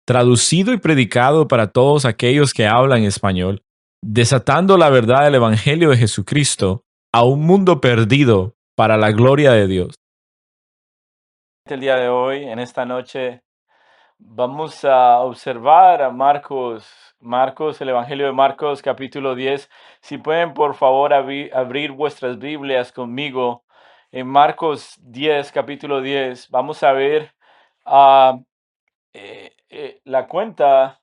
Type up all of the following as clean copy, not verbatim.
traducido y predicado para todos aquellos que hablan español, desatando la verdad del Evangelio de Jesucristo a un mundo perdido para la gloria de Dios. El día de hoy, en esta noche, vamos a observar a Marcos, el Evangelio de Marcos, capítulo 10. Si pueden, por favor, abrir vuestras Biblias conmigo en Marcos 10, capítulo 10. Vamos a ver ah, la cuenta,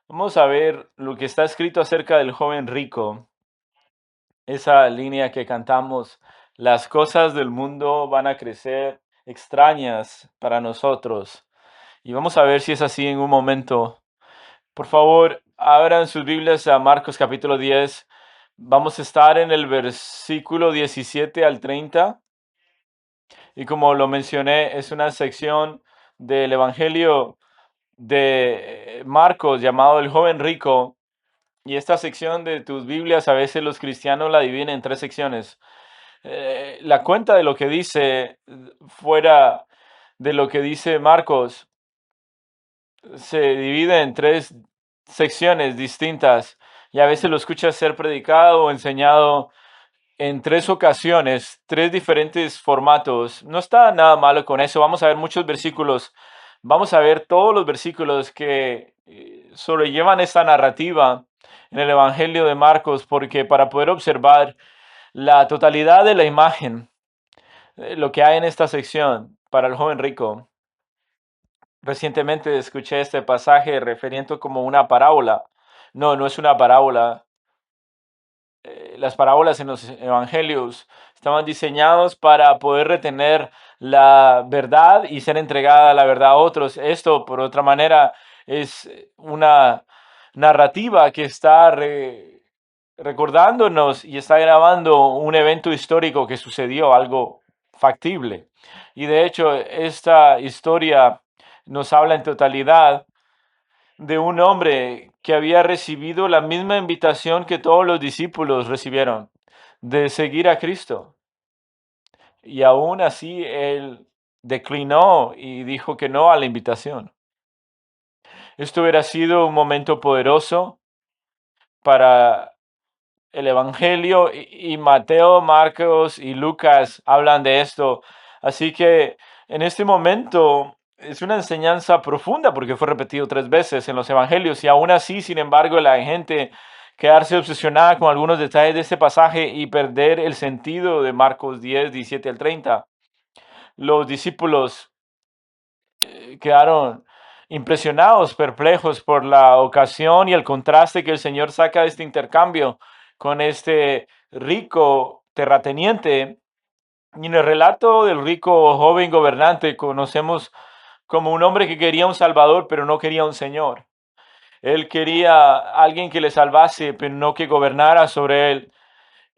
vamos a ver lo que está escrito acerca del joven rico. Esa línea que cantamos, las cosas del mundo van a crecer extrañas para nosotros. Y vamos a ver si es así en un momento. Por favor, abran sus Biblias a Marcos capítulo 10. Vamos a estar en el versículo 17 al 30. Y como lo mencioné, es una sección del Evangelio de Marcos llamado El joven rico. Y esta sección de tus Biblias, a veces los cristianos la dividen en tres secciones. La cuenta de lo que dice fuera de lo que dice Marcos se divide en tres secciones distintas y a veces lo escuchas ser predicado o enseñado en tres ocasiones, tres diferentes formatos. No está nada malo con eso. Vamos a ver muchos versículos. Vamos a ver todos los versículos que sobrellevan esta narrativa en el Evangelio de Marcos, porque para poder observar la totalidad de la imagen, lo que hay en esta sección para el joven rico. Recientemente escuché este pasaje referiendo como una parábola. No, no es una parábola. Las parábolas en los evangelios estaban diseñados para poder retener la verdad y ser entregada la verdad a otros. Esto, por otra manera, es una narrativa que está recordándonos y está grabando un evento histórico que sucedió, algo factible. Y de hecho, esta historia nos habla en totalidad de un hombre que había recibido la misma invitación que todos los discípulos recibieron, de seguir a Cristo. Y aún así él declinó y dijo que no a la invitación. Esto hubiera sido un momento poderoso para el Evangelio y Mateo, Marcos y Lucas hablan de esto. Así que en este momento es una enseñanza profunda porque fue repetido tres veces en los Evangelios y aún así, sin embargo, la gente quedarse obsesionada con algunos detalles de este pasaje y perder el sentido de Marcos 10, 17 al 30. Los discípulos quedaron impresionados, perplejos por la ocasión y el contraste que el Señor saca de este intercambio con este rico terrateniente. Y en el relato del rico joven gobernante conocemos como un hombre que quería un salvador, pero no quería un señor. Él quería alguien que le salvase, pero no que gobernara sobre él.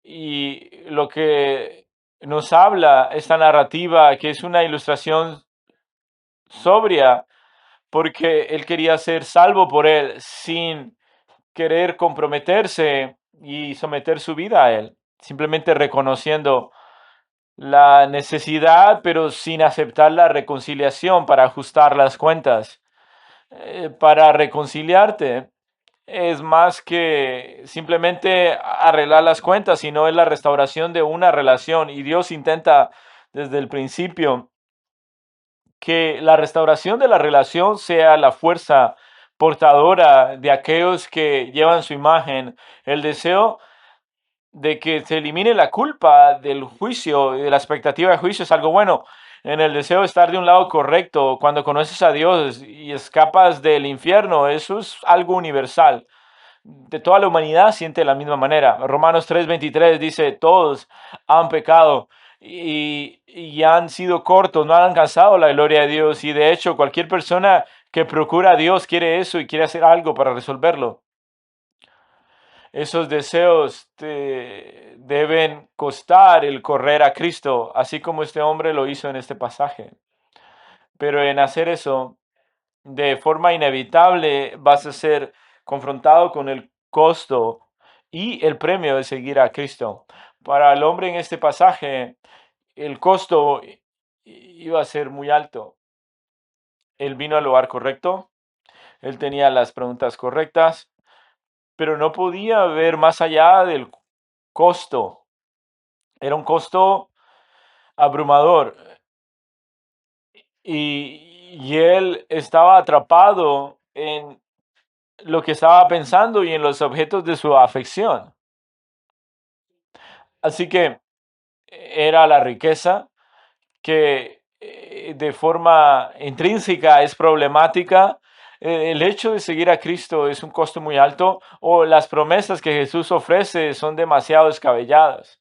Y lo que nos habla esta narrativa, que es una ilustración sobria, porque él quería ser salvo por él sin querer comprometerse y someter su vida a él, simplemente reconociendo la necesidad, pero sin aceptar la reconciliación para ajustar las cuentas. Para reconciliarte es más que simplemente arreglar las cuentas, sino es la restauración de una relación y Dios intenta desde el principio que la restauración de la relación sea la fuerza portadora de aquellos que llevan su imagen, el deseo de que se elimine la culpa del juicio y de la expectativa de juicio es algo bueno. En el deseo de estar de un lado correcto, cuando conoces a Dios y escapas del infierno, eso es algo universal. De toda la humanidad siente de la misma manera. Romanos 3:23 dice, todos han pecado y han sido cortos, no han alcanzado la gloria de Dios. Y de hecho, cualquier persona que procura a Dios quiere eso y quiere hacer algo para resolverlo. Esos deseos te deben costar el correr a Cristo, así como este hombre lo hizo en este pasaje. Pero en hacer eso, de forma inevitable, vas a ser confrontado con el costo y el premio de seguir a Cristo. Para el hombre en este pasaje, el costo iba a ser muy alto. Él vino al lugar correcto, Él tenía las preguntas correctas, pero no podía ver más allá del costo. Era un costo abrumador. Y él estaba atrapado en lo que estaba pensando y en los objetos de su afección. Así que era la riqueza que de forma intrínseca es problemática. El hecho de seguir a Cristo es un costo muy alto, o las promesas que Jesús ofrece son demasiado descabelladas.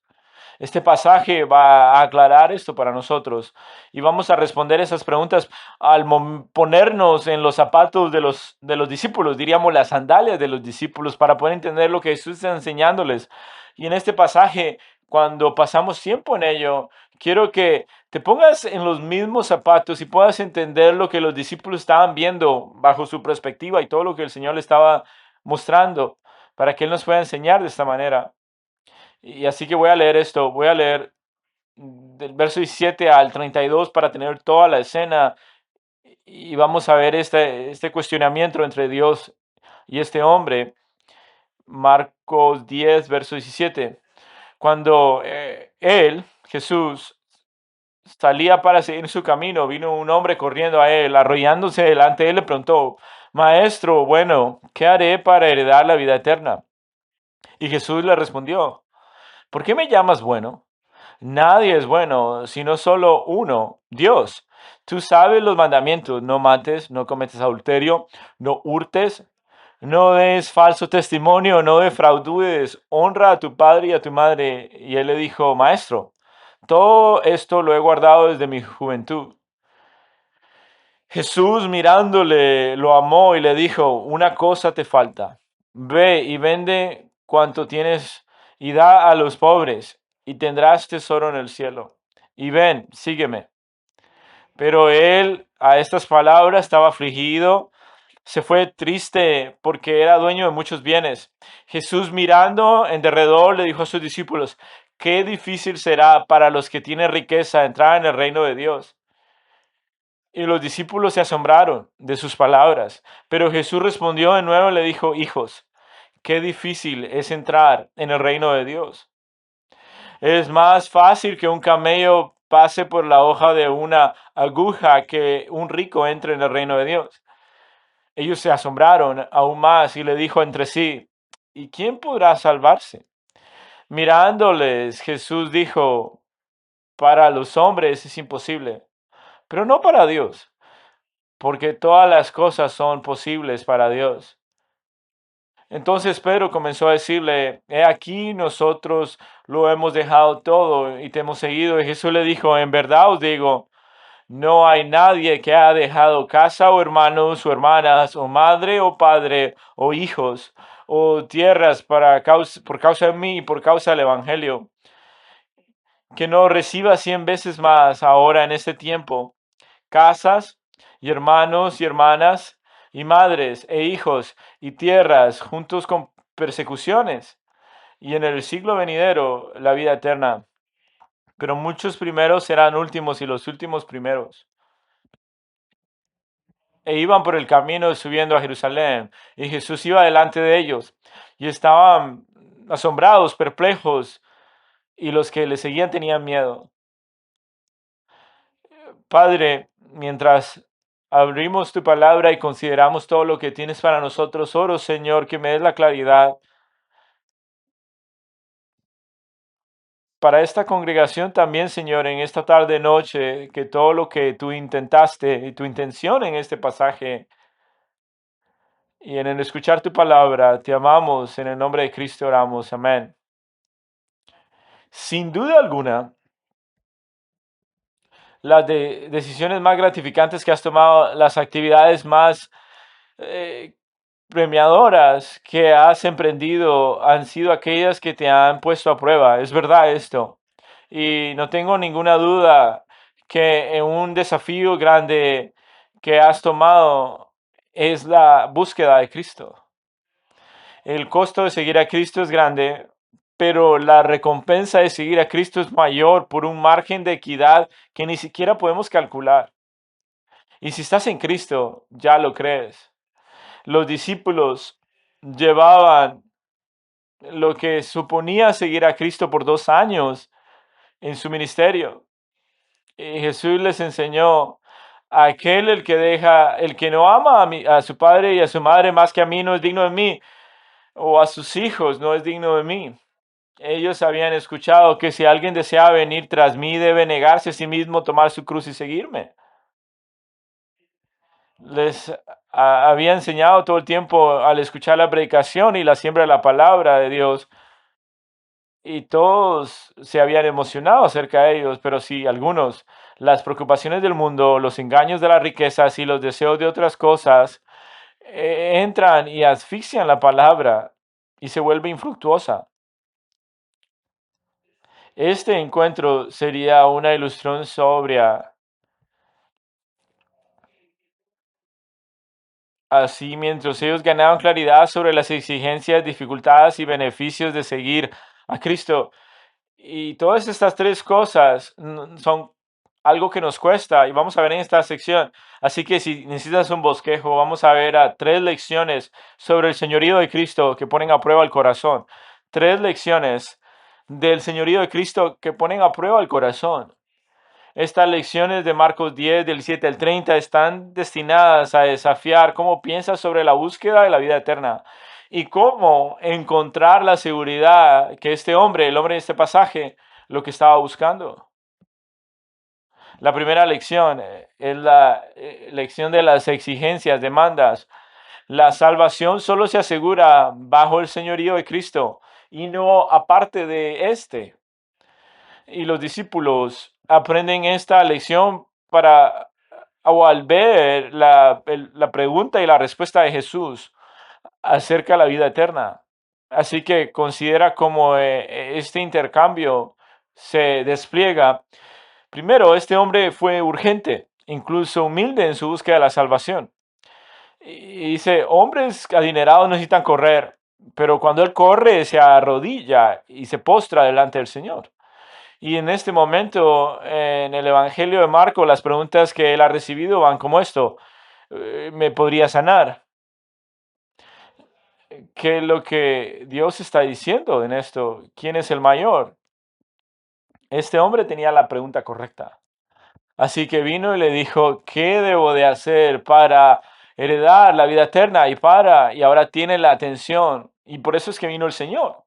Este pasaje va a aclarar esto para nosotros y vamos a responder esas preguntas al ponernos en los zapatos de los discípulos, diríamos las sandalias de los discípulos, para poder entender lo que Jesús está enseñándoles. Y en este pasaje, cuando pasamos tiempo en ello, quiero que te pongas en los mismos zapatos y puedas entender lo que los discípulos estaban viendo bajo su perspectiva y todo lo que el Señor le estaba mostrando para que Él nos pueda enseñar de esta manera. Y así que voy a leer esto, voy a leer del verso 17 al 32 para tener toda la escena y vamos a ver este cuestionamiento entre Dios y este hombre. Marcos 10, verso 17. Cuando él, Jesús, salía para seguir su camino, vino un hombre corriendo a él, arrodillándose delante de él, le preguntó: Maestro, bueno, ¿qué haré para heredar la vida eterna? Y Jesús le respondió: ¿por qué me llamas bueno? Nadie es bueno, sino solo uno, Dios. Tú sabes los mandamientos: no mates, no cometas adulterio, no hurtes, no des falso testimonio, no defraudes, honra a tu padre y a tu madre. Y él le dijo: Maestro, todo esto lo he guardado desde mi juventud. Jesús, mirándole, lo amó y le dijo: una cosa te falta. Ve y vende cuanto tienes y da a los pobres, y tendrás tesoro en el cielo. Y ven, sígueme. Pero él a estas palabras estaba afligido, se fue triste porque era dueño de muchos bienes. Jesús, mirando en derredor, le dijo a sus discípulos: qué difícil será para los que tienen riqueza entrar en el reino de Dios. Y los discípulos se asombraron de sus palabras. Pero Jesús respondió de nuevo y le dijo: hijos, qué difícil es entrar en el reino de Dios. Es más fácil que un camello pase por la hoja de una aguja que un rico entre en el reino de Dios. Ellos se asombraron aún más y le dijo entre sí: ¿y quién podrá salvarse? Mirándoles, Jesús dijo: para los hombres es imposible, pero no para Dios, porque todas las cosas son posibles para Dios. Entonces Pedro comenzó a decirle: he aquí, nosotros lo hemos dejado todo y te hemos seguido. Y Jesús le dijo: en verdad os digo, no hay nadie que haya dejado casa o hermanos o hermanas o madre o padre o hijos o tierras por causa de mí y por causa del Evangelio, que no reciba 100 veces más ahora en este tiempo, casas y hermanos y hermanas y madres e hijos y tierras juntos con persecuciones, y en el siglo venidero la vida eterna. Pero muchos primeros serán últimos y los últimos primeros. E iban por el camino subiendo a Jerusalén, y Jesús iba delante de ellos, y estaban asombrados, perplejos, y los que le seguían tenían miedo. Padre, mientras abrimos tu palabra y consideramos todo lo que tienes para nosotros, oro, Señor, que me des la claridad para esta congregación también, Señor, en esta tarde noche, que todo lo que tú intentaste y tu intención en este pasaje y en el escuchar tu palabra, te amamos, en el nombre de Cristo oramos, amén. Sin duda alguna, las decisiones más gratificantes que has tomado, las actividades más eh, premiadoras que has emprendido han sido aquellas que te han puesto a prueba. Es verdad esto. Y no tengo ninguna duda que en un desafío grande que has tomado es la búsqueda de Cristo. El costo de seguir a Cristo es grande, pero la recompensa de seguir a Cristo es mayor por un margen de equidad que ni siquiera podemos calcular. Y si estás en Cristo, ya lo crees. Los discípulos llevaban lo que suponía seguir a Cristo por 2 años en su ministerio. Y Jesús les enseñó: aquel el que deja, el que no ama a su padre y a su madre más que a mí no es digno de mí, o a sus hijos no es digno de mí. Ellos habían escuchado que si alguien desea venir tras mí debe negarse a sí mismo, tomar su cruz y seguirme. Les había enseñado todo el tiempo al escuchar la predicación y la siembra de la palabra de Dios, y todos se habían emocionado acerca de ellos, pero sí, algunos, las preocupaciones del mundo, los engaños de las riquezas y los deseos de otras cosas entran y asfixian la palabra y se vuelve infructuosa. Este encuentro sería una ilustración sobria. Así, mientras ellos ganaban claridad sobre las exigencias, dificultades y beneficios de seguir a Cristo, y todas estas tres cosas son algo que nos cuesta y vamos a ver en esta sección. Así que si necesitas un bosquejo, vamos a ver a 3 lecciones sobre el señorío de Cristo que ponen a prueba el corazón. 3 lecciones del señorío de Cristo que ponen a prueba el corazón. Estas lecciones de Marcos 10, del 7 al 30, están destinadas a desafiar cómo piensas sobre la búsqueda de la vida eterna y cómo encontrar la seguridad que este hombre, el hombre de este pasaje, lo que estaba buscando. La primera lección es la lección de las exigencias, demandas. La salvación solo se asegura bajo el señorío de Cristo y no aparte de este. Y los discípulos aprenden esta lección para, o al ver la pregunta y la respuesta de Jesús acerca de la vida eterna. Así que considera cómo este intercambio se despliega. Primero, este hombre fue urgente, incluso humilde en su búsqueda de la salvación. Y dice: hombres adinerados necesitan correr, pero cuando él corre se arrodilla y se postra delante del Señor. Y en este momento, en el Evangelio de Marco, las preguntas que él ha recibido van como esto: ¿me podría sanar? ¿Qué es lo que Dios está diciendo en esto? ¿Quién es el mayor? Este hombre tenía la pregunta correcta. Así que vino y le dijo: ¿qué debo de hacer para heredar la vida eterna? Y ahora tiene la atención. Y por eso es que vino el Señor.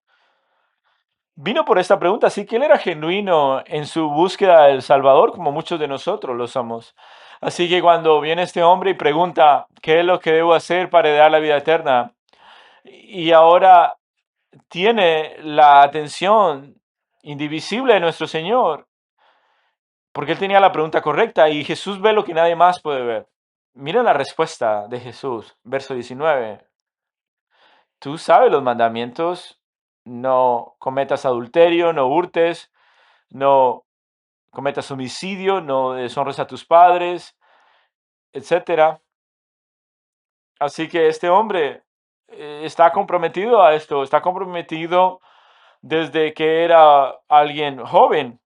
Vino por esta pregunta, así que él era genuino en su búsqueda del Salvador, como muchos de nosotros lo somos. Así que cuando viene este hombre y pregunta: ¿qué es lo que debo hacer para heredar la vida eterna? Y ahora tiene la atención indivisible de nuestro Señor, porque él tenía la pregunta correcta y Jesús ve lo que nadie más puede ver. Miren la respuesta de Jesús, verso 19. Tú sabes los mandamientos: no cometas adulterio, no hurtes, no cometas homicidio, no deshonres a tus padres, etcétera. Así que este hombre está comprometido a esto, está comprometido desde que era alguien joven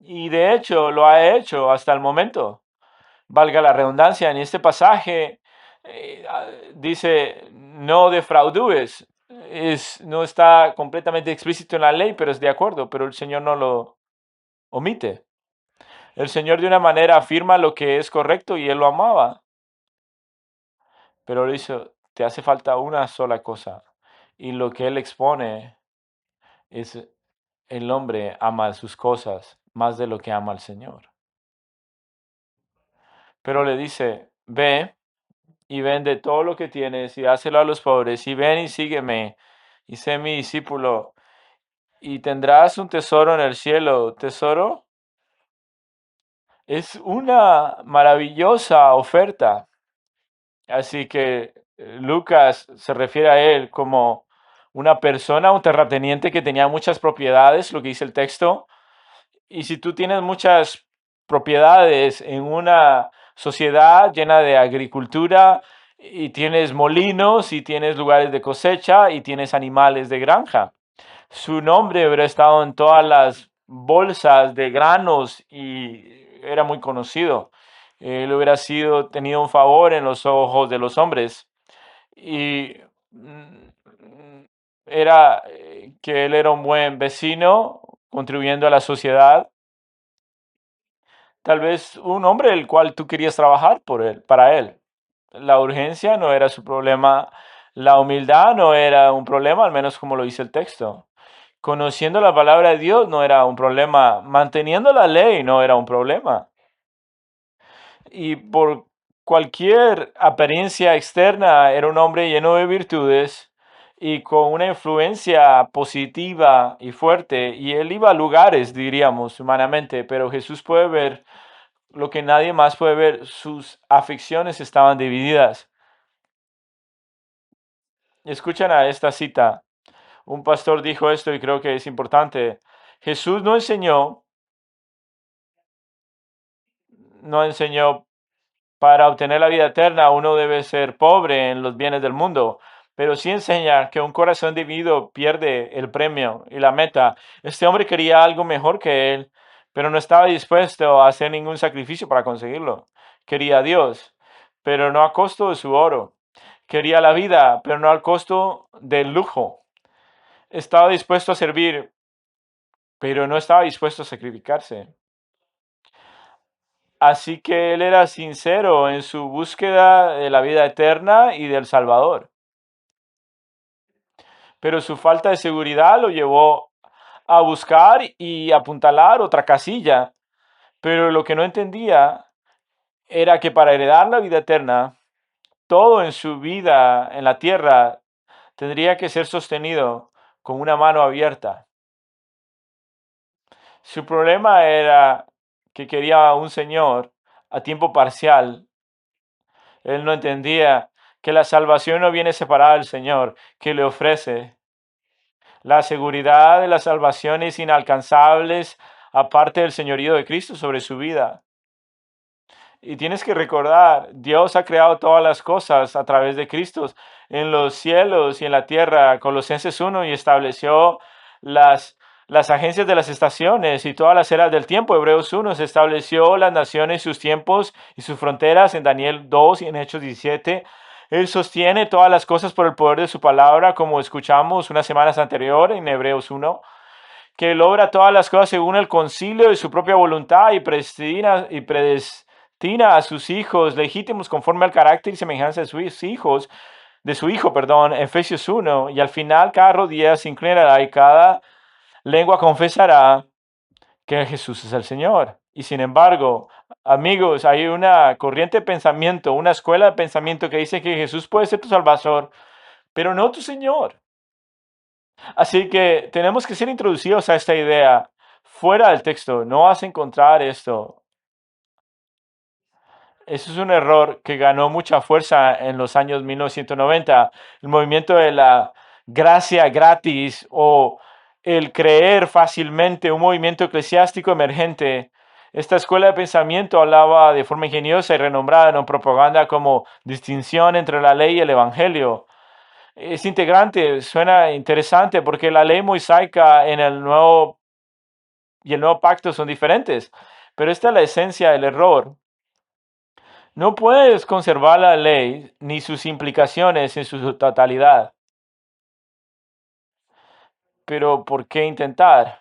y de hecho lo ha hecho hasta el momento. Valga la redundancia, en este pasaje dice: no defraudes. No está completamente explícito en la ley, pero es de acuerdo, pero el Señor no lo omite. El Señor de una manera afirma lo que es correcto y él lo amaba. Pero él dice: te hace falta una sola cosa. Y lo que él expone es: el hombre ama sus cosas más de lo que ama al Señor. Pero le dice: ve y vende todo lo que tienes y dáselo a los pobres y ven y sígueme y sé mi discípulo y tendrás un tesoro en el cielo. ¿Tesoro? Es una maravillosa oferta. Así que Lucas se refiere a él como una persona, un terrateniente que tenía muchas propiedades, lo que dice el texto. Y si tú tienes muchas propiedades en una sociedad llena de agricultura, y tienes molinos, y tienes lugares de cosecha, y tienes animales de granja, su nombre hubiera estado en todas las bolsas de granos y era muy conocido. Él hubiera tenido un favor en los ojos de los hombres. y era que él era un buen vecino, contribuyendo a la sociedad. Tal vez un hombre el cual tú querías trabajar por él, para él. La urgencia no era su problema, la humildad no era un problema, al menos como lo dice el texto. Conociendo la palabra de Dios no era un problema, manteniendo la ley no era un problema. Y por cualquier apariencia externa era un hombre lleno de virtudes y con una influencia positiva y fuerte. Y él iba a lugares, diríamos, humanamente, pero Jesús puede ver lo que nadie más puede ver. Sus aficiones estaban divididas. Escuchan a esta cita. Un pastor dijo esto y creo que es importante. Jesús no enseñó para obtener la vida eterna uno debe ser pobre en los bienes del mundo, pero sí enseña que un corazón dividido pierde el premio y la meta. Este hombre quería algo mejor que él, pero no estaba dispuesto a hacer ningún sacrificio para conseguirlo. Quería a Dios, pero no a costo de su oro. Quería la vida, pero no al costo del lujo. Estaba dispuesto a servir, pero no estaba dispuesto a sacrificarse. Así que él era sincero en su búsqueda de la vida eterna y del Salvador. Pero su falta de seguridad lo llevó a buscar y apuntalar otra casilla. Pero lo que no entendía era que para heredar la vida eterna, todo en su vida en la tierra tendría que ser sostenido con una mano abierta. Su problema era que quería un Señor a tiempo parcial. Él no entendía que la salvación no viene separada del Señor, que le ofrece. La seguridad de la salvación es inalcanzable aparte del señorío de Cristo sobre su vida. Y tienes que recordar, Dios ha creado todas las cosas a través de Cristo en los cielos y en la tierra, Colosenses 1, y estableció las, las agencias de las estaciones y todas las eras del tiempo, Hebreos 1, se estableció las naciones, sus tiempos y sus fronteras en Daniel 2 y en Hechos 17. Él sostiene todas las cosas por el poder de su palabra, como escuchamos unas semanas anteriores en Hebreos 1, que logra todas las cosas según el concilio de su propia voluntad y predestina a sus hijos legítimos conforme al carácter y semejanza de sus hijos, de su hijo, perdón, Efesios 1, y al final cada rodilla se inclinará y cada lengua confesará que Jesús es el Señor. Y sin embargo, amigos, hay una corriente de pensamiento, una escuela de pensamiento que dice que Jesús puede ser tu Salvador, pero no tu Señor. Así que tenemos que ser introducidos a esta idea fuera del texto. No vas a encontrar esto. Eso es un error que ganó mucha fuerza en los años 1990. El movimiento de la gracia gratis o el creer fácilmente, un movimiento eclesiástico emergente. Esta escuela de pensamiento hablaba de forma ingeniosa y renombrada en propaganda como distinción entre la ley y el evangelio. Es integrante, suena interesante porque la ley mosaica en el nuevo y el nuevo pacto son diferentes, pero esta es la esencia del error. No puedes conservar la ley ni sus implicaciones en su totalidad, pero ¿por qué intentar?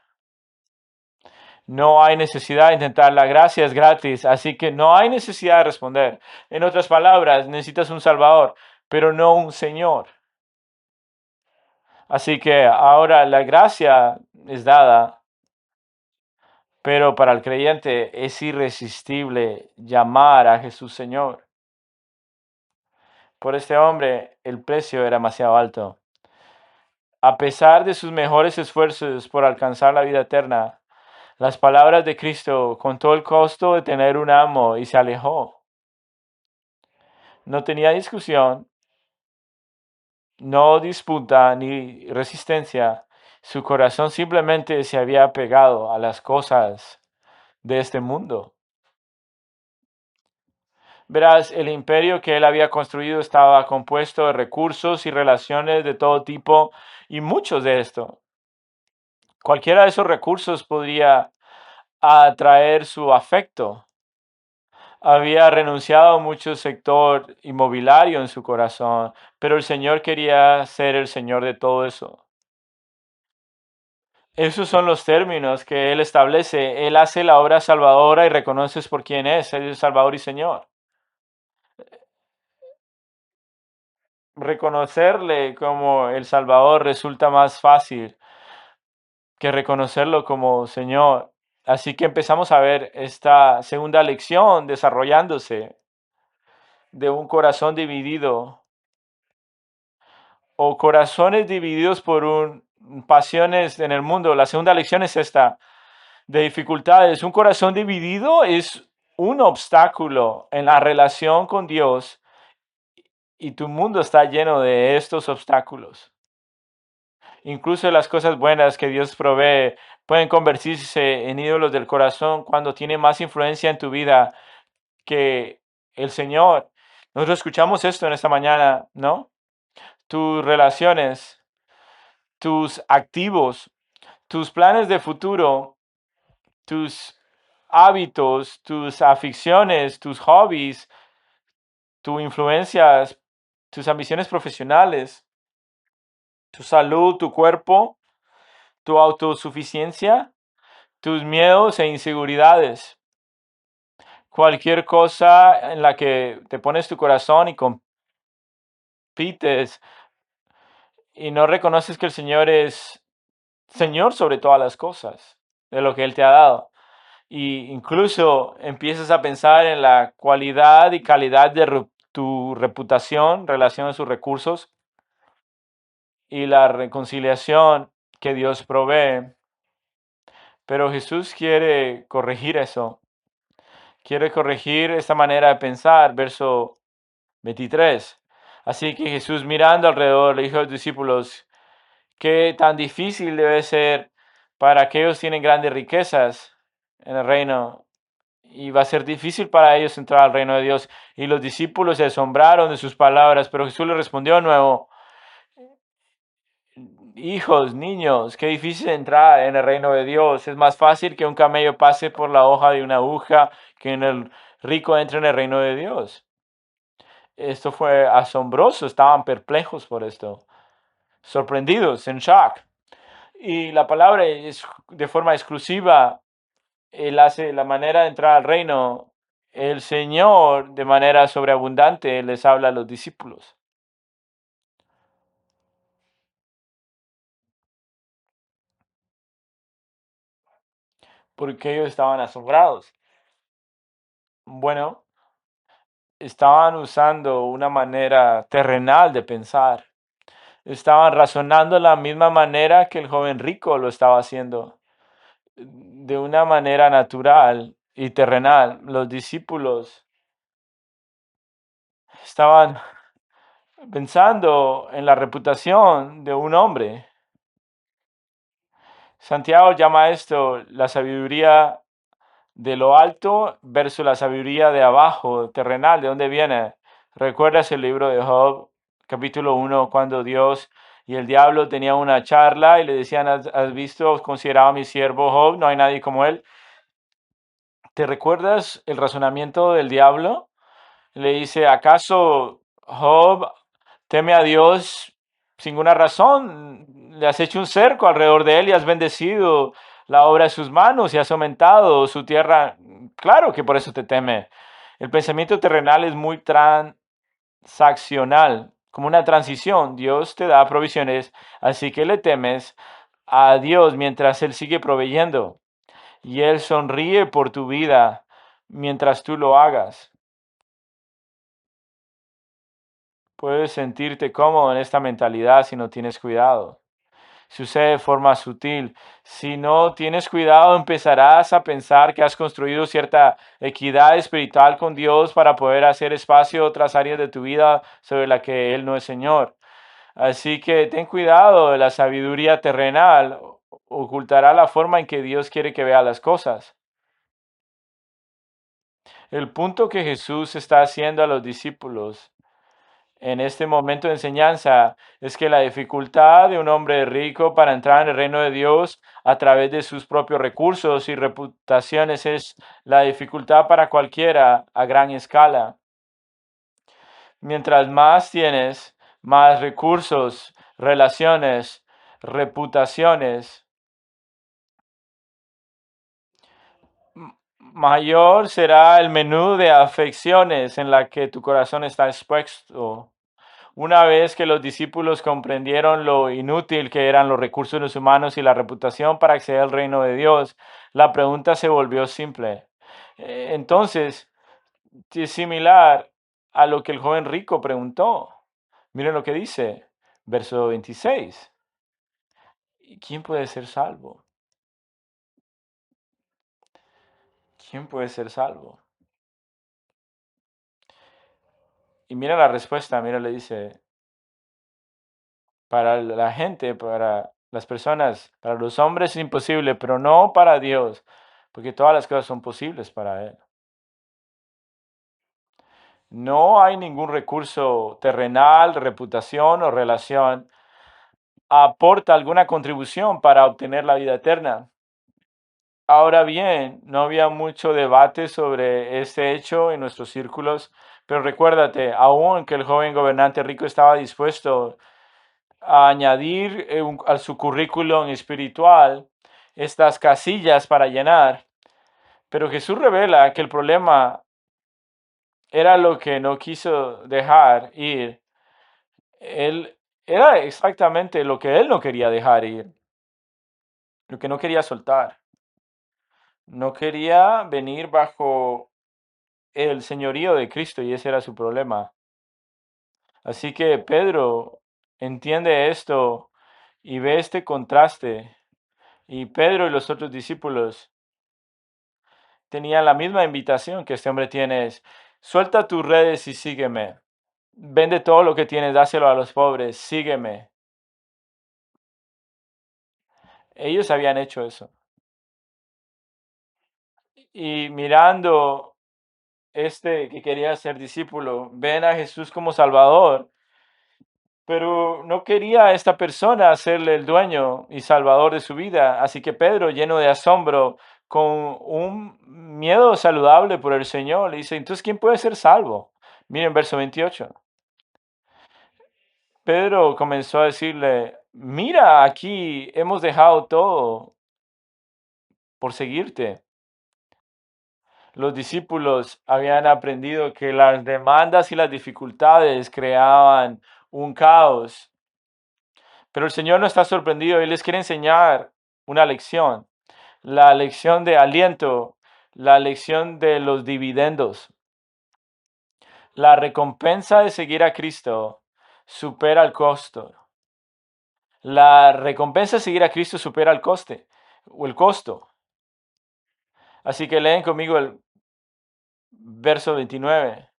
No hay necesidad de intentar, la gracia es gratis, así que no hay necesidad de responder. En otras palabras, necesitas un Salvador, pero no un Señor. Así que ahora la gracia es dada, pero para el creyente es irresistible llamar a Jesús Señor. Por este hombre el precio era demasiado alto. A pesar de sus mejores esfuerzos por alcanzar la vida eterna, las palabras de Cristo contó el costo de tener un amo y se alejó. No tenía discusión, no disputa ni resistencia. Su corazón simplemente se había apegado a las cosas de este mundo. Verás, el imperio que él había construido estaba compuesto de recursos y relaciones de todo tipo y muchos de esto. Cualquiera de esos recursos podría atraer su afecto. había renunciado a mucho sector inmobiliario en su corazón, pero el Señor quería ser el Señor de todo eso. Esos son los términos que Él establece. Él hace la obra salvadora y reconoces por quién es. Él es Salvador y Señor. Reconocerle como el Salvador resulta más fácil que reconocerlo como Señor. Así que empezamos a ver esta segunda lección desarrollándose de un corazón dividido o corazones divididos por pasiones en el mundo. La segunda lección es esta, de dificultades. Un corazón dividido es un obstáculo en la relación con Dios y tu mundo está lleno de estos obstáculos. Incluso las cosas buenas que Dios provee pueden convertirse en ídolos del corazón cuando tiene más influencia en tu vida que el Señor. Nosotros escuchamos esto en esta mañana, ¿no? Tus relaciones, tus activos, tus planes de futuro, tus hábitos, tus aficiones, tus hobbies, tus influencias, tus ambiciones profesionales, tu salud, tu cuerpo, tu autosuficiencia, tus miedos e inseguridades. Cualquier cosa en la que te pones tu corazón y compites y no reconoces que el Señor es Señor sobre todas las cosas de lo que Él te ha dado. Y incluso empiezas a pensar en la cualidad y calidad de tu reputación en relación a sus recursos y la reconciliación que Dios provee. Pero Jesús quiere corregir eso. Quiere corregir esta manera de pensar. Verso 23. Así que Jesús, mirando alrededor, le dijo a los discípulos, qué tan difícil debe ser para aquellos que tienen grandes riquezas en el reino. Y va a ser difícil para ellos entrar al reino de Dios. Y los discípulos se asombraron de sus palabras, pero Jesús les respondió de nuevo, hijos, niños, qué difícil entrar en el reino de Dios. Es más fácil que un camello pase por la hoja de una aguja que en el rico entre en el reino de Dios. Esto fue asombroso, estaban perplejos por esto, sorprendidos, en shock. Y la palabra es de forma exclusiva, Él hace la manera de entrar al reino. El Señor de manera sobreabundante les habla a los discípulos, porque ellos estaban asombrados. Bueno, estaban usando una manera terrenal de pensar. Estaban razonando de la misma manera que el joven rico lo estaba haciendo, de una manera natural y terrenal. Los discípulos estaban pensando en la reputación de un hombre. Santiago llama esto la sabiduría de lo alto versus la sabiduría de abajo, terrenal, ¿de dónde viene? ¿Recuerdas el libro de Job, capítulo 1, cuando Dios y el diablo tenían una charla y le decían, ¿has visto, considerado a mi siervo Job? No hay nadie como él. ¿Te recuerdas el razonamiento del diablo? Le dice, ¿acaso Job teme a Dios sin ninguna razón? Le has hecho un cerco alrededor de él y has bendecido la obra de sus manos y has aumentado su tierra. Claro que por eso te teme. El pensamiento terrenal es muy transaccional, como una transición. Dios te da provisiones, así que le temes a Dios mientras Él sigue proveyendo. Y Él sonríe por tu vida mientras tú lo hagas. Puedes sentirte cómodo en esta mentalidad si no tienes cuidado. Sucede de forma sutil. Si no tienes cuidado, empezarás a pensar que has construido cierta equidad espiritual con Dios para poder hacer espacio a otras áreas de tu vida sobre la que Él no es Señor. Así que ten cuidado, la sabiduría terrenal ocultará la forma en que Dios quiere que vea las cosas. El punto que Jesús está haciendo a los discípulos en este momento de enseñanza es que la dificultad de un hombre rico para entrar en el reino de Dios a través de sus propios recursos y reputaciones es la dificultad para cualquiera a gran escala. Mientras más tienes, más recursos, relaciones, reputaciones, mayor será el menú de afecciones en la que tu corazón está expuesto. Una vez que los discípulos comprendieron lo inútil que eran los recursos humanos y la reputación para acceder al reino de Dios, la pregunta se volvió simple. Entonces, es similar a lo que el joven rico preguntó. Miren lo que dice, verso 26. ¿Quién puede ser salvo? ¿Quién puede ser salvo? Y mira la respuesta, mira, le dice, para la gente, para las personas, para los hombres es imposible, pero no para Dios, porque todas las cosas son posibles para Él. No hay ningún recurso terrenal, reputación o relación aporta alguna contribución para obtener la vida eterna. Ahora bien, no había mucho debate sobre este hecho en nuestros círculos, pero recuérdate, aun que el joven gobernante rico estaba dispuesto a añadir a su currículum espiritual estas casillas para llenar, pero Jesús revela que el problema era lo que no quiso dejar ir. Él era exactamente lo que él no quería dejar ir, lo que no quería soltar. No quería venir bajo el señorío de Cristo y ese era su problema. Así que Pedro entiende esto y ve este contraste. Y Pedro y los otros discípulos tenían la misma invitación que este hombre tiene: es, suelta tus redes y sígueme. Vende todo lo que tienes, dáselo a los pobres, sígueme. Ellos habían hecho eso. Y mirando este que quería ser discípulo, ven a Jesús como Salvador, pero no quería a esta persona hacerle el dueño y salvador de su vida. Así que Pedro, lleno de asombro, con un miedo saludable por el Señor, le dice, entonces, ¿quién puede ser salvo? Miren verso 28. Pedro comenzó a decirle, mira, aquí hemos dejado todo por seguirte. Los discípulos habían aprendido que las demandas y las dificultades creaban un caos. Pero el Señor no está sorprendido, Él les quiere enseñar una lección, la lección de aliento, la lección de los dividendos. La recompensa de seguir a Cristo supera el costo. La recompensa de seguir a Cristo supera el coste o el costo. Así que leen conmigo el verso 29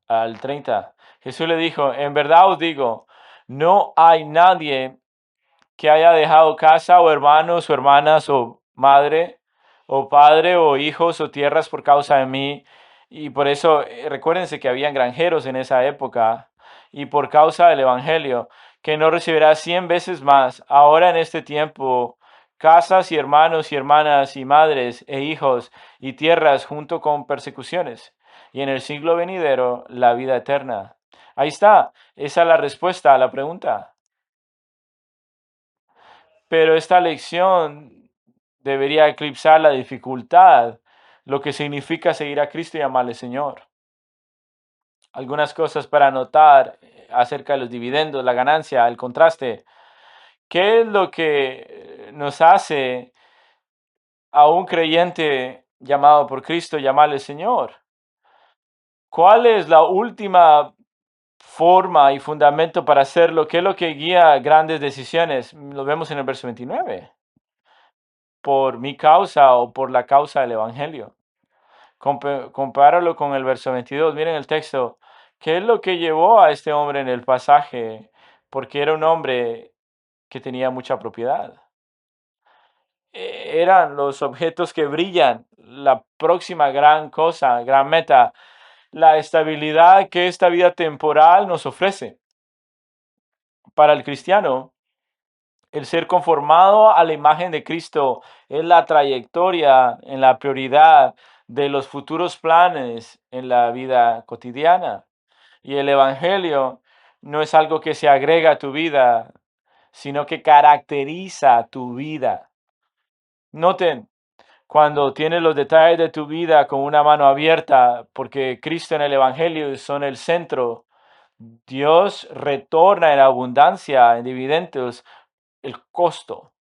al 30. Jesús le dijo, en verdad os digo, no hay nadie que haya dejado casa o hermanos o hermanas o madre o padre o hijos o tierras por causa de mí. Y por eso, recuérdense que habían granjeros en esa época y por causa del Evangelio, que no recibirá 100 veces más ahora en este tiempo casas y hermanos y hermanas y madres e hijos y tierras junto con persecuciones. Y en el siglo venidero, la vida eterna. Ahí está, esa es la respuesta a la pregunta. Pero esta lección debería eclipsar la dificultad, lo que significa seguir a Cristo y amarle Señor. Algunas cosas para anotar acerca de los dividendos, la ganancia, el contraste. ¿Qué es lo que nos hace a un creyente llamado por Cristo llamarle Señor? ¿Cuál es la última forma y fundamento para hacerlo? ¿Qué es lo que guía grandes decisiones? Lo vemos en el verso 29. Por mi causa o por la causa del Evangelio. Compáralo con el verso 22. Miren el texto. ¿Qué es lo que llevó a este hombre en el pasaje? Porque era un hombre que tenía mucha propiedad. Eran los objetos que brillan, la próxima gran cosa, gran meta. la estabilidad que esta vida temporal nos ofrece. Para el cristiano, el ser conformado a la imagen de Cristo es la trayectoria en la prioridad de los futuros planes en la vida cotidiana. Y el Evangelio no es algo que se agrega a tu vida, sino que caracteriza tu vida. Noten, cuando tienes los detalles de tu vida con una mano abierta, porque Cristo en el Evangelio son el centro, Dios retorna en abundancia, en dividendos, el costo.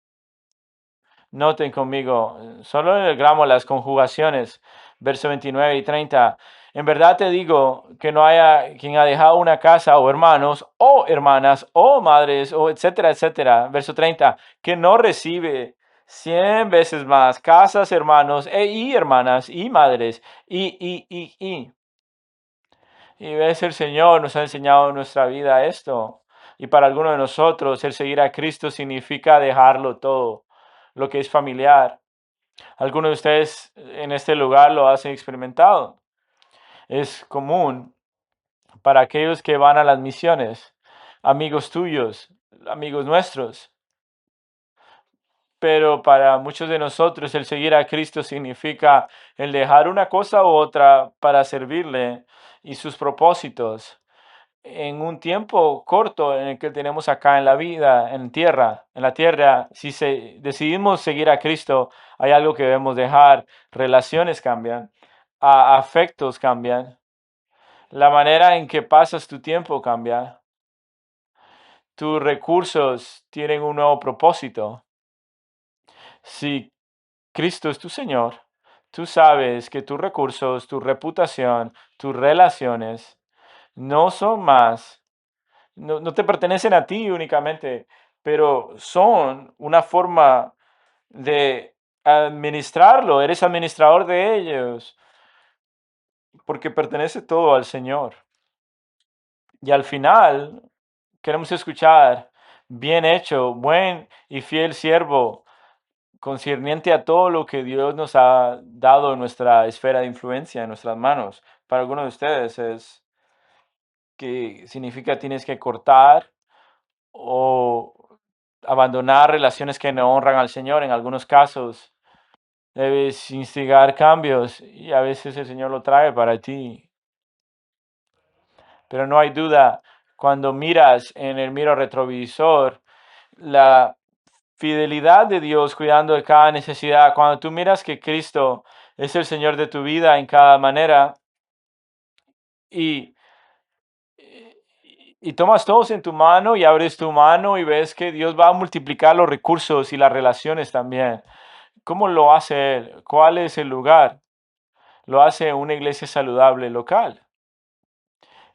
Noten conmigo, solo en el gramo las conjugaciones, verso 29 y 30. En verdad te digo que no haya quien ha dejado una casa o hermanos o hermanas o madres o etcétera, etcétera. Verso 30, que no recibe 100 veces más casas, hermanos y hermanas y madres y ves, el Señor nos ha enseñado en nuestra vida esto. Y para algunos de nosotros, el seguir a Cristo significa dejarlo todo, lo que es familiar. Algunos de ustedes en este lugar lo hacen experimentado. Es común para aquellos que van a las misiones, amigos tuyos, amigos nuestros. Pero para muchos de nosotros el seguir a Cristo significa el dejar una cosa u otra para servirle y sus propósitos en un tiempo corto en el que tenemos acá en la vida, en la tierra. Si decidimos seguir a Cristo, hay algo que debemos dejar. Relaciones cambian, afectos cambian, la manera en que pasas tu tiempo cambia, tus recursos tienen un nuevo propósito. Si Cristo es tu Señor, tú sabes que tus recursos, tu reputación, tus relaciones no son más. No te pertenecen a ti únicamente, pero son una forma de administrarlo. Eres administrador de ellos, porque pertenece todo al Señor. Y al final, queremos escuchar, bien hecho, buen y fiel siervo, concerniente a todo lo que Dios nos ha dado en nuestra esfera de influencia, en nuestras manos. Para algunos de ustedes es que significa tienes que cortar o abandonar relaciones que no honran al Señor. En algunos casos, debes instigar cambios y a veces el Señor lo trae para ti. Pero no hay duda, cuando miras en el miro retrovisor, la fidelidad de Dios cuidando de cada necesidad, cuando tú miras que Cristo es el Señor de tu vida en cada manera y y tomas todos en tu mano y abres tu mano y ves que Dios va a multiplicar los recursos y las relaciones también. ¿Cómo lo hace Él? ¿Cuál es el lugar? Lo hace una iglesia saludable local.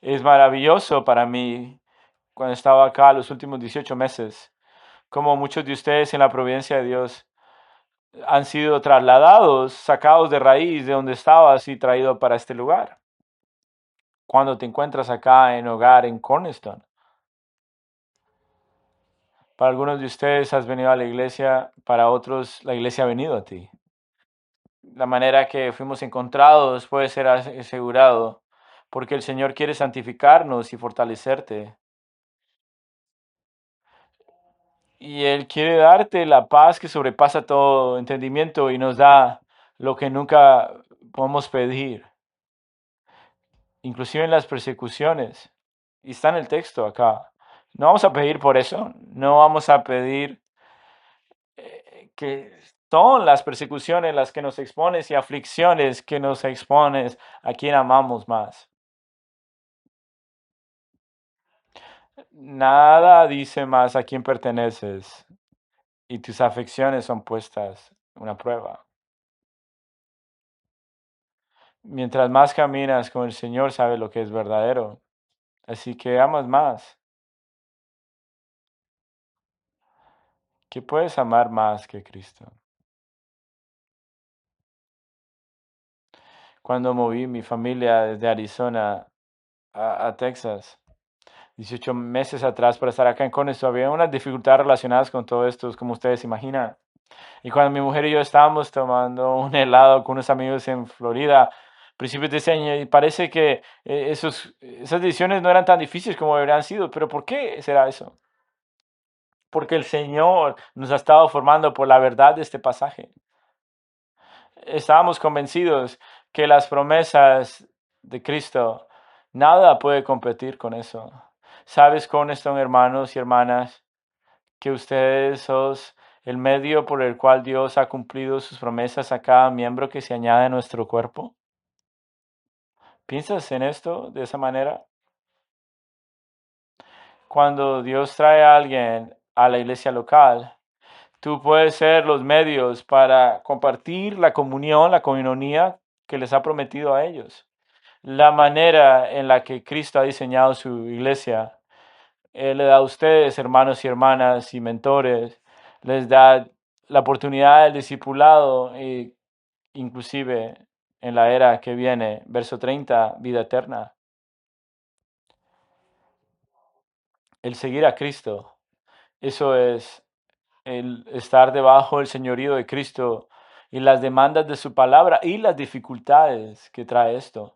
Es maravilloso para mí cuando estaba acá los últimos 18 meses, como muchos de ustedes en la providencia de Dios han sido trasladados, sacados de raíz de donde estabas y traídos para este lugar. Cuando te encuentras acá en hogar en Cornerstone, para algunos de ustedes has venido a la iglesia, para otros la iglesia ha venido a ti. La manera que fuimos encontrados puede ser asegurado, porque el Señor quiere santificarnos y fortalecerte. Y Él quiere darte la paz que sobrepasa todo entendimiento y nos da lo que nunca podemos pedir, inclusive en las persecuciones. Y está en el texto acá. No vamos a pedir por eso, no vamos a pedir que son las persecuciones las que nos expones y aflicciones que nos expones a quien amamos más. Nada dice más a quién perteneces y tus afecciones son puestas en una prueba. Mientras más caminas con el Señor, sabes lo que es verdadero. Así que amas más. ¿Qué puedes amar más que Cristo? Cuando moví mi familia desde Arizona a Texas, 18 meses atrás para estar acá en Conesto, había unas dificultades relacionadas con todo esto, como ustedes imaginan. Y cuando mi mujer y yo estábamos tomando un helado con unos amigos en Florida, principios de ese año y parece que esas decisiones no eran tan difíciles como deberían sido. Pero ¿por qué será eso? Porque el Señor nos ha estado formando por la verdad de este pasaje. Estábamos convencidos que las promesas de Cristo, nada puede competir con eso. ¿Sabes con esto, hermanos y hermanas, que ustedes son el medio por el cual Dios ha cumplido sus promesas a cada miembro que se añade a nuestro cuerpo? ¿Piensas en esto de esa manera? Cuando Dios trae a alguien a la iglesia local, tú puedes ser los medios para compartir la comunión, la coinonía que les ha prometido a ellos. La manera en la que Cristo ha diseñado su iglesia, Él le da a ustedes, hermanos y hermanas y mentores, les da la oportunidad del discipulado e inclusive en la era que viene, verso 30, vida eterna. El seguir a Cristo, eso es el estar debajo del señorío de Cristo y las demandas de su palabra y las dificultades que trae esto.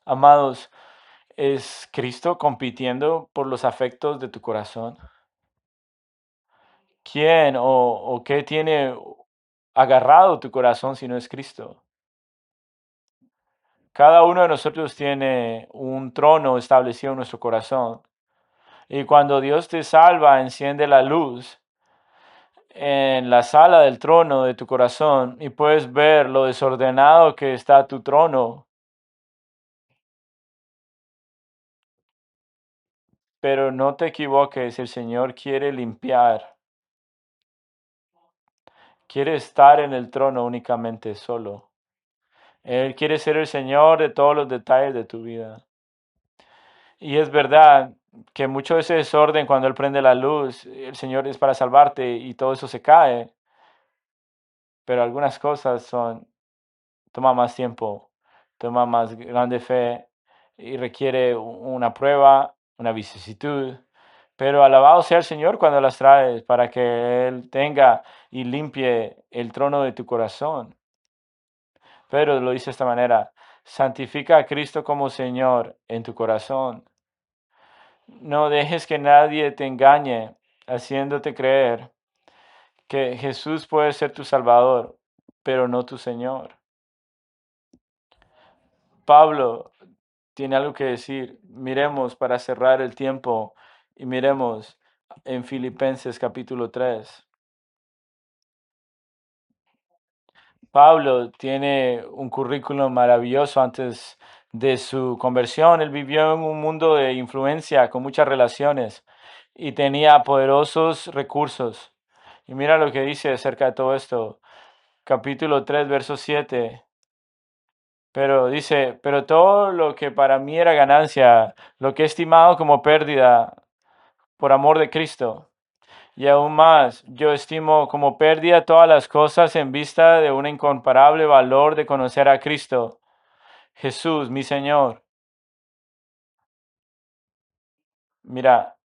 Amados, ¿es Cristo compitiendo por los afectos de tu corazón? ¿Quién o qué tiene agarrado tu corazón si no es Cristo? Cada uno de nosotros tiene un trono establecido en nuestro corazón. Y cuando Dios te salva, enciende la luz en la sala del trono de tu corazón y puedes ver lo desordenado que está tu trono. Pero no te equivoques, el Señor quiere limpiar, quiere estar en el trono únicamente solo. Él quiere ser el Señor de todos los detalles de tu vida. Y es verdad que mucho de ese desorden, cuando Él prende la luz, el Señor es para salvarte y todo eso se cae. Pero algunas cosas toma más tiempo, toma más grande fe y requiere una prueba, una vicisitud. Pero alabado sea el Señor cuando las traes para que Él tenga y limpie el trono de tu corazón. Pero lo dice de esta manera, santifica a Cristo como Señor en tu corazón. No dejes que nadie te engañe haciéndote creer que Jesús puede ser tu Salvador, pero no tu Señor. Pablo tiene algo que decir. Miremos para cerrar el tiempo y miremos en Filipenses capítulo 3. Pablo tiene un currículum maravilloso antes de su conversión. Él vivió en un mundo de influencia con muchas relaciones y tenía poderosos recursos. Y mira lo que dice acerca de todo esto. Capítulo 3, verso 7. Pero dice, pero todo lo que para mí era ganancia, lo que he estimado como pérdida por amor de Cristo. Y aún más, yo estimo como pérdida todas las cosas en vista de un incomparable valor de conocer a Cristo, Jesús, mi Señor. Mira,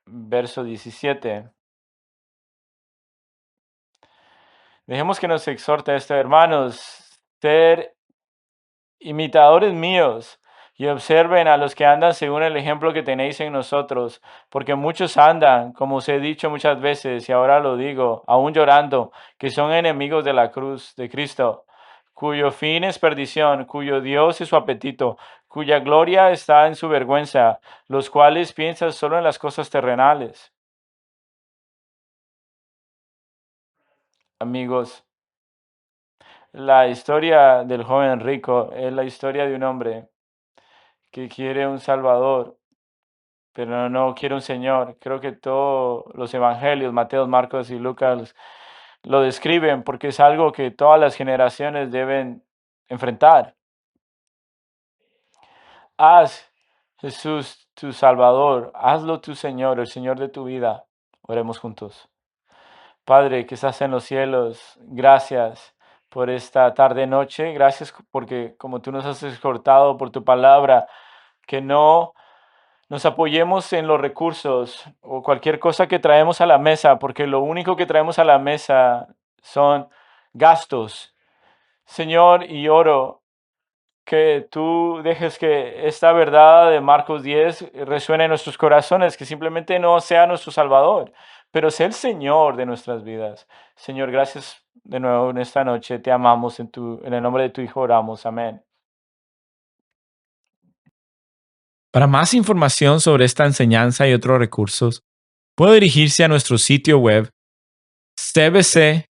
verso 17. Dejemos que nos exhorte esto, hermanos, ser imitadores míos y observen a los que andan según el ejemplo que tenéis en nosotros, porque muchos andan, como os he dicho muchas veces, y ahora lo digo, aún llorando, que son enemigos de la cruz de Cristo, cuyo fin es perdición, cuyo Dios es su apetito, cuya gloria está en su vergüenza, los cuales piensan solo en las cosas terrenales. Amigos, la historia del joven rico es la historia de un hombre que quiere un Salvador, pero no quiere un Señor. Creo que todos los evangelios, Mateo, Marcos y Lucas, lo describen porque es algo que todas las generaciones deben enfrentar. Haz Jesús tu Salvador, hazlo tu Señor, el Señor de tu vida. Oremos juntos. Padre que estás en los cielos, gracias por esta tarde noche, gracias porque como tú nos has exhortado por tu palabra, que no nos apoyemos en los recursos o cualquier cosa que traemos a la mesa, porque lo único que traemos a la mesa son gastos. Señor, y oro que tú dejes que esta verdad de Marcos 10 resuene en nuestros corazones, que simplemente no sea nuestro Salvador, pero sea el Señor de nuestras vidas. Señor, gracias de nuevo en esta noche. Te amamos en el nombre de tu Hijo oramos. Amén. Para más información sobre esta enseñanza y otros recursos, puede dirigirse a nuestro sitio web cbckaty.org